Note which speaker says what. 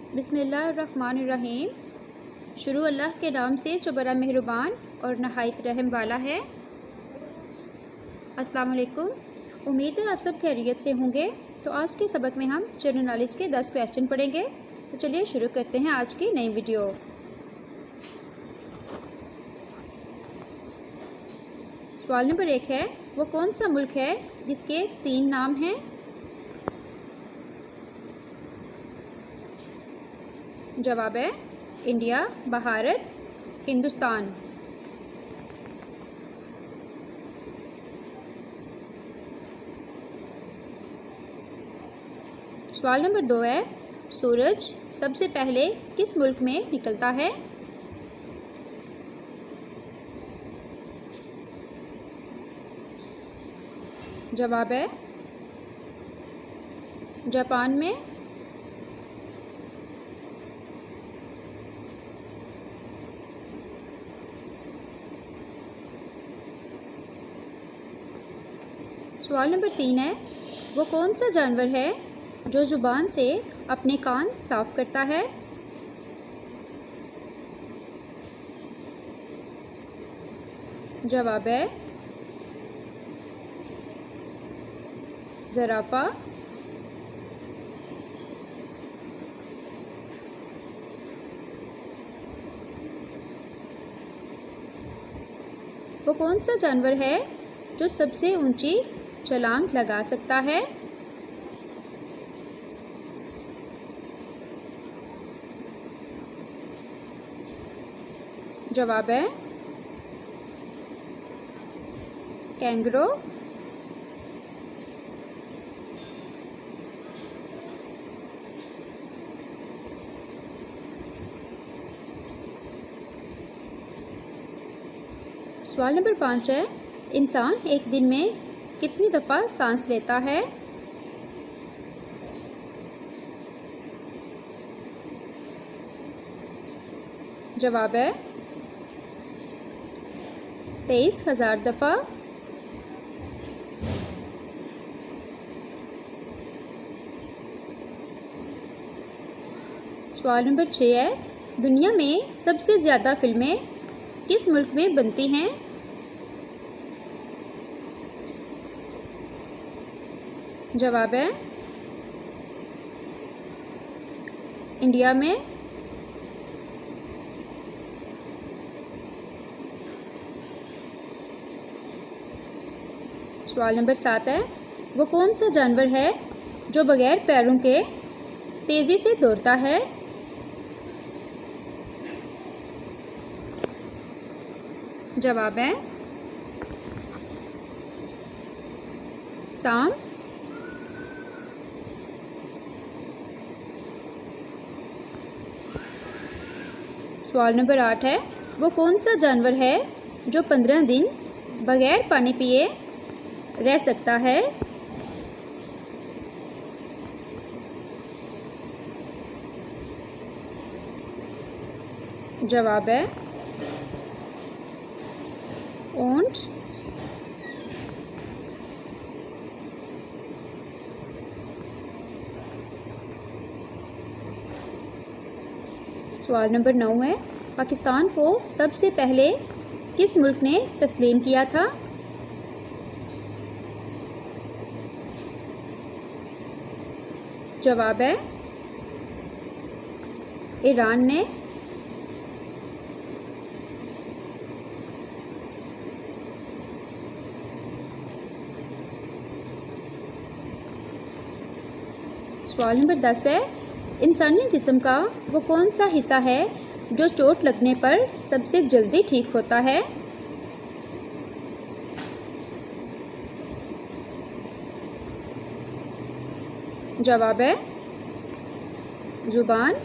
Speaker 1: बिस्मिल्लाहिर्रहमानिर्रहीम। शुरू अल्लाह के नाम से जो बड़ा मेहरबान और नहायत रहम वाला है। अस्सलाम वालेकुम। उम्मीद है आप सब खैरियत से होंगे। तो आज के सबक में हम जनरल नॉलेज के 10 क्वेश्चन पढ़ेंगे। तो चलिए शुरू करते हैं आज की नई वीडियो। सवाल नंबर 1 है, वो कौन सा मुल्क है जिसके 3 नाम हैं? जवाब है इंडिया, भारत, हिंदुस्तान। सवाल नंबर 2 है, सूरज सबसे पहले किस मुल्क में निकलता है? जवाब है जापान में। सवाल नंबर 3 है, वो कौन सा जानवर है जो ज़ुबान से अपने कान साफ करता है? जवाब है ज़राफ़ा। वो कौन सा जानवर है जो सबसे ऊंची छलांग लगा सकता है? जवाब है कैंगरू। सवाल नंबर 5 है, इंसान एक दिन में कितनी दफ़ा सांस लेता है? जवाब है 23,000 दफ़ा। सवाल नंबर 6 है, दुनिया में सबसे ज़्यादा फिल्में किस मुल्क में बनती हैं? जवाब है इंडिया में। सवाल नंबर 7 है, वो कौन सा जानवर है जो बगैर पैरों के तेज़ी से दौड़ता है? जवाब है सांप। सवाल नंबर 8 है, वो कौन सा जानवर है जो 15 दिन बगैर पानी पिए रह सकता है? जवाब है ऊंट। सवाल नंबर 9 है, पाकिस्तान को सबसे पहले किस मुल्क ने तस्लीम किया था? जवाब है ईरान ने। सवाल नंबर 10 है, इंसानी जिस्म का वो कौन सा हिस्सा है जो चोट लगने पर सबसे जल्दी ठीक होता है? जवाब है जुबान।